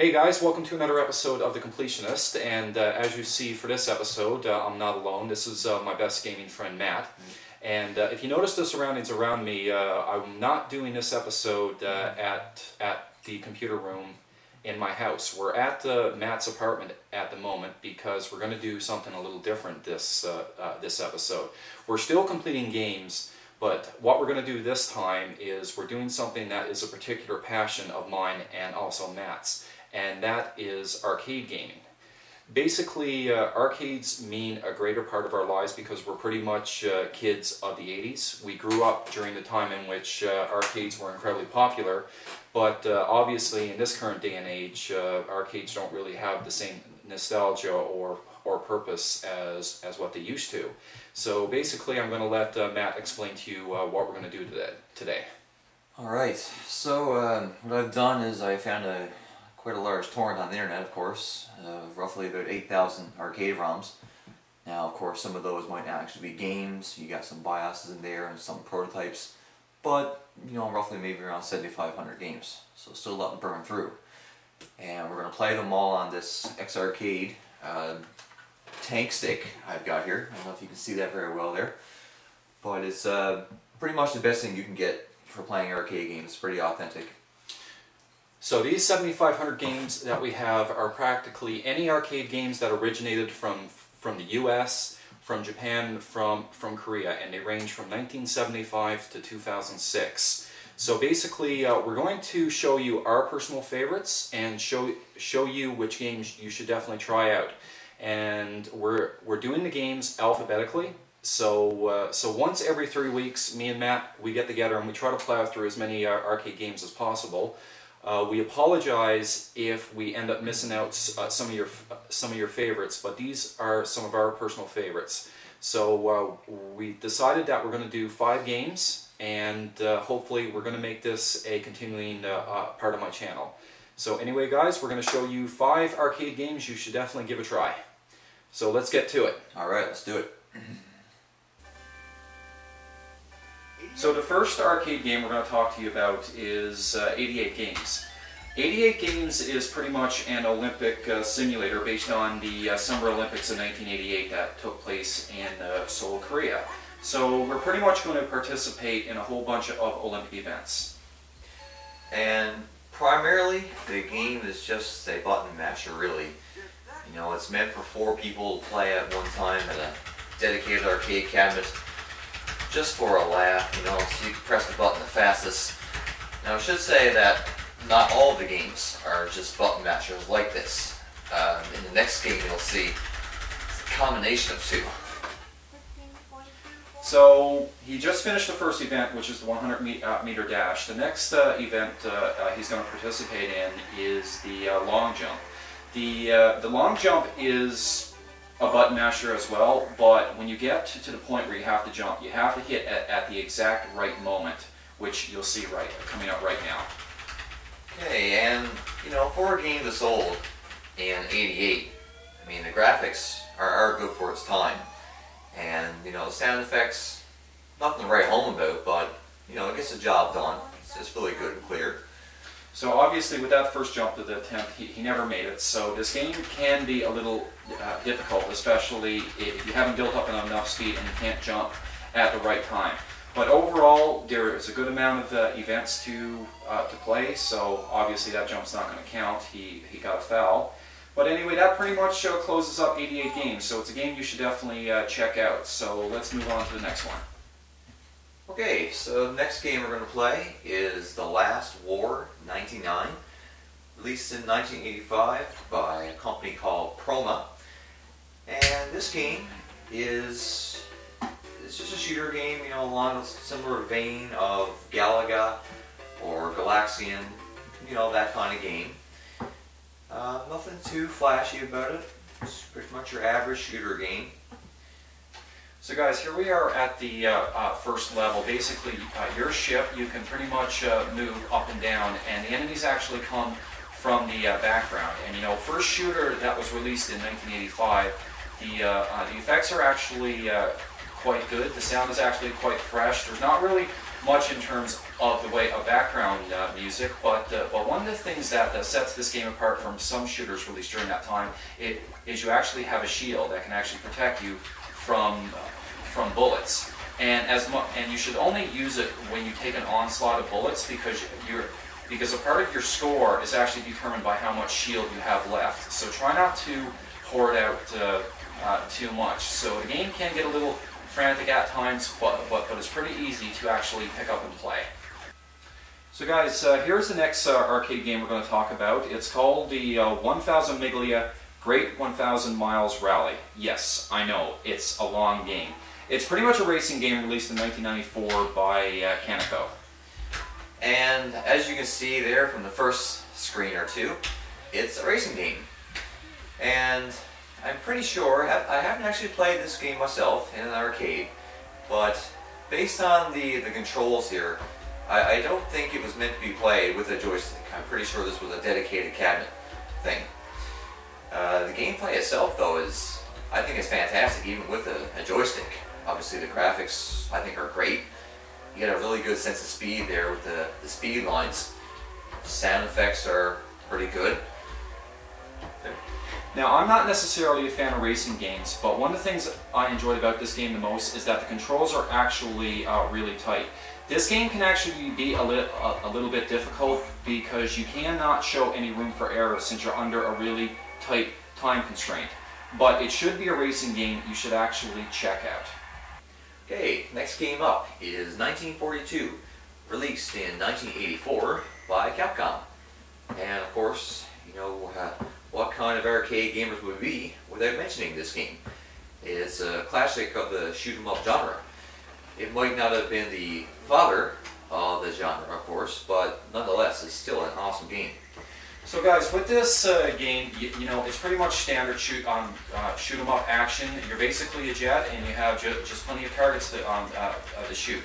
Hey guys, welcome to another episode of The Completionist, and as you see for this episode, I'm not alone. This is my best gaming friend Matt, and if you notice the surroundings around me, I'm not doing this episode at the computer room in my house. We're at Matt's apartment at the moment because we're going to do something a little different this episode. We're still completing games, but what we're going to do this time is we're doing something that is a particular passion of mine and also Matt's. And that is arcade gaming. Basically, arcades mean a greater part of our lives because we're pretty much kids of the 80s. We grew up during the time in which arcades were incredibly popular, but obviously in this current day and age, arcades don't really have the same nostalgia or purpose as what they used to. So basically, I'm going to let Matt explain to you what we're going to do today. Alright, so what I've done is I found quite a large torrent on the internet, of course, roughly about 8,000 arcade ROMs. Now, of course, some of those might not actually be games. You got some BIOSes in there and some prototypes, but you know, roughly maybe around 7,500 games. So still a lot to burn through. And we're going to play them all on this X-Arcade tank stick I've got here. I don't know if you can see that very well there, but it's pretty much the best thing you can get for playing arcade games. It's pretty authentic. So these 7,500 games that we have are practically any arcade games that originated from the US, from Japan, from Korea, and they range from 1975 to 2006. So basically, we're going to show you our personal favorites and show you which games you should definitely try out. And we're doing the games alphabetically. So once every 3 weeks, me and Matt, we get together and we try to plow through as many arcade games as possible. We apologize if we end up missing out some of your favorites, but these are some of our personal favorites. So we decided that we're going to do 5 games, and hopefully we're going to make this a continuing part of my channel. So anyway, guys, we're going to show you 5 arcade games you should definitely give a try. So let's get to it. All right, let's do it. So the first arcade game we're going to talk to you about is 88 Games. 88 Games is pretty much an Olympic simulator based on the Summer Olympics in 1988 that took place in Seoul, Korea. So we're pretty much going to participate in a whole bunch of Olympic events. And primarily, the game is just a button masher, really. You know, it's meant for 4 people to play at one time in a dedicated arcade cabinet. Just for a laugh, you know, so you can press the button the fastest. Now I should say that not all of the games are just button mashers like this. In the next game you'll see it's a combination of 2. So he just finished the first event, which is the 100-meter dash. The next event he's going to participate in is the long jump. The long jump is a button masher as well, but when you get to the point where you have to jump, you have to hit at the exact right moment, which you'll see coming up right now. Okay, and you know, for a game this old, in '88, I mean, the graphics are good for its time, and you know, the sound effects, nothing to write home about, but you know, it gets the job done. It's really good and clear. So obviously with that first jump to the attempt, he never made it. So this game can be a little difficult, especially if you haven't built up enough speed and you can't jump at the right time. But overall, there is a good amount of events to play, so obviously that jump's not going to count. He got a foul. But anyway, that pretty much closes up 88 games, so it's a game you should definitely check out. So let's move on to the next one. Okay, so the next game we're going to play is The Last War 99, released in 1985 by a company called Proma. And this game is just a shooter game, you know, along a similar vein of Galaga or Galaxian, you know, that kind of game. Nothing too flashy about it. It's pretty much your average shooter game. So guys, here we are at the first level. Basically, your ship, you can pretty much move up and down, and the enemies actually come from the background. And you know, first shooter that was released in 1985, the effects are actually quite good. The sound is actually quite fresh. There's not really much in terms of the way of background music, but one of the things that sets this game apart from some shooters released during that time is you actually have a shield that can actually protect you from bullets. And you should only use it when you take an onslaught of bullets, because a part of your score is actually determined by how much shield you have left. So try not to pour it out too much. So the game can get a little frantic at times, but it's pretty easy to actually pick up and play. So guys, here's the next arcade game we're going to talk about. It's called the 1000 Miglia Great 1000 Miles Rally. Yes, I know, it's a long game. It's pretty much a racing game released in 1994 by Kaneko. And as you can see there from the first screen or two, it's a racing game. And I'm pretty sure, I haven't actually played this game myself in an arcade, but based on the controls here, I don't think it was meant to be played with a joystick. I'm pretty sure this was a dedicated cabinet thing. The gameplay itself, though, I think is fantastic, even with a joystick. Obviously, the graphics, I think, are great. You get a really good sense of speed there with the speed lines. Sound effects are pretty good. Now, I'm not necessarily a fan of racing games, but one of the things I enjoyed about this game the most is that the controls are actually really tight. This game can actually be a little bit difficult because you cannot show any room for error since you're under a really tight time constraint. But it should be a racing game you should actually check out. Okay, next game up is 1942, released in 1984 by Capcom. And of course, you know, what kind of arcade gamers would we be without mentioning this game? It's a classic of the shoot-'em-up genre. It might not have been the father of the genre, of course, but nonetheless, it's still an awesome game. So guys, with this game, you know, it's pretty much standard shoot 'em up action. You're basically a jet, and you have just plenty of targets to shoot.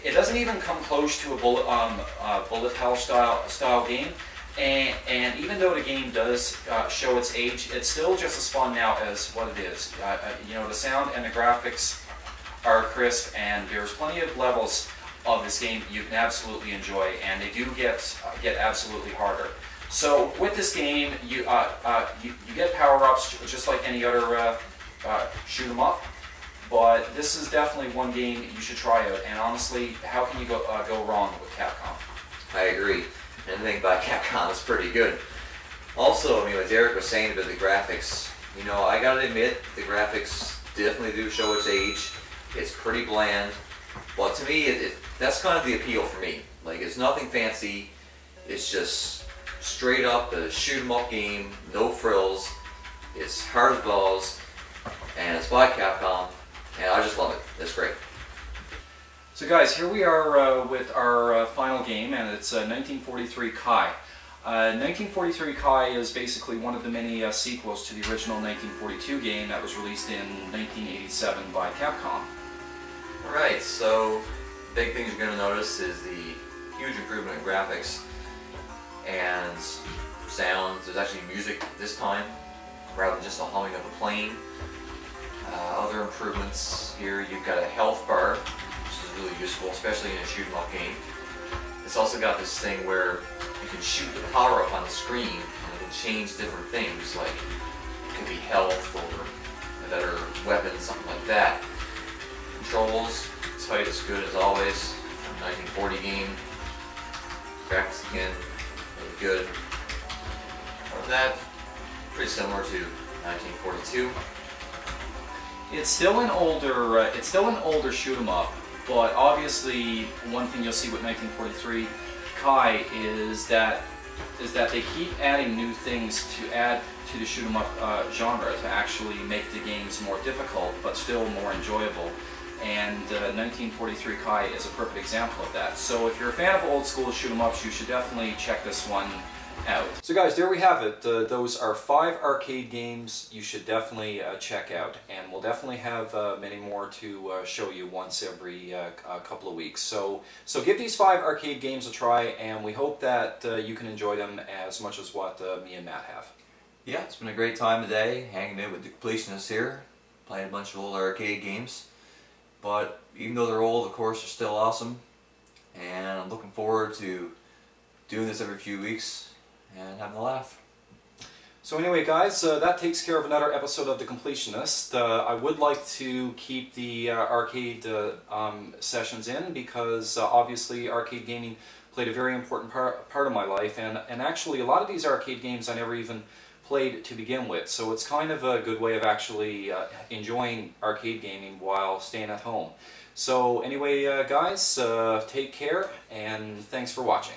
It doesn't even come close to a bullet hell style game. And even though the game does show its age, it's still just as fun now as what it is. You know, the sound and the graphics are crisp, and there's plenty of levels of this game you can absolutely enjoy, and they do get absolutely harder. So with this game, you get power-ups just like any other shoot 'em up, but this is definitely one game you should try out. And honestly, how can you go wrong with Capcom? I agree. Anything by Capcom is pretty good. Also, I mean, what Derek was saying about the graphics, you know, I gotta admit, the graphics definitely do show its age. It's pretty bland, but to me, that's kind of the appeal for me. Like, it's nothing fancy. It's just straight up a shoot 'em up game, no frills. It's hard as balls, and it's by Capcom, and I just love it. It's great. So guys, here we are with our final game, and it's 1943 Kai. 1943 Kai is basically one of the many sequels to the original 1942 game that was released in 1987 by Capcom. Alright, so big things you're going to notice is the huge improvement in graphics and sounds. There's actually music this time rather than just the humming of a plane. Other improvements here, you've got a health bar, which is really useful, especially in a shoot 'em up game. It's also got this thing where you can shoot the power up on the screen and it can change different things, like it could be health or a better weapon, something like that. Controls, tight as good as always, 1940 game. Graphics again, really good. Other than that, pretty similar to 1942. It's still an older shoot 'em up, but obviously one thing you'll see with 1943 Kai is that they keep adding new things to add to the shoot 'em up genre to actually make the games more difficult but still more enjoyable. And 1943 Kai is a perfect example of that. So if you're a fan of old school shoot 'em ups, you should definitely check this one out. So guys, there we have it. Those are 5 arcade games you should definitely check out, and we'll definitely have many more to show you once every couple of weeks. So give these 5 arcade games a try, and we hope that you can enjoy them as much as what me and Matt have. Yeah, it's been a great time today, hanging out with the completionists here, playing a bunch of old arcade games. But even though they're old, of course, they're still awesome. and I'm looking forward to doing this every few weeks and having a laugh. So anyway, guys, that takes care of another episode of The Completionist. I would like to keep the arcade sessions in because obviously arcade gaming played a very important part of my life, and actually a lot of these arcade games I never even played to begin with, so it's kind of a good way of actually enjoying arcade gaming while staying at home. So anyway, guys, take care, and thanks for watching.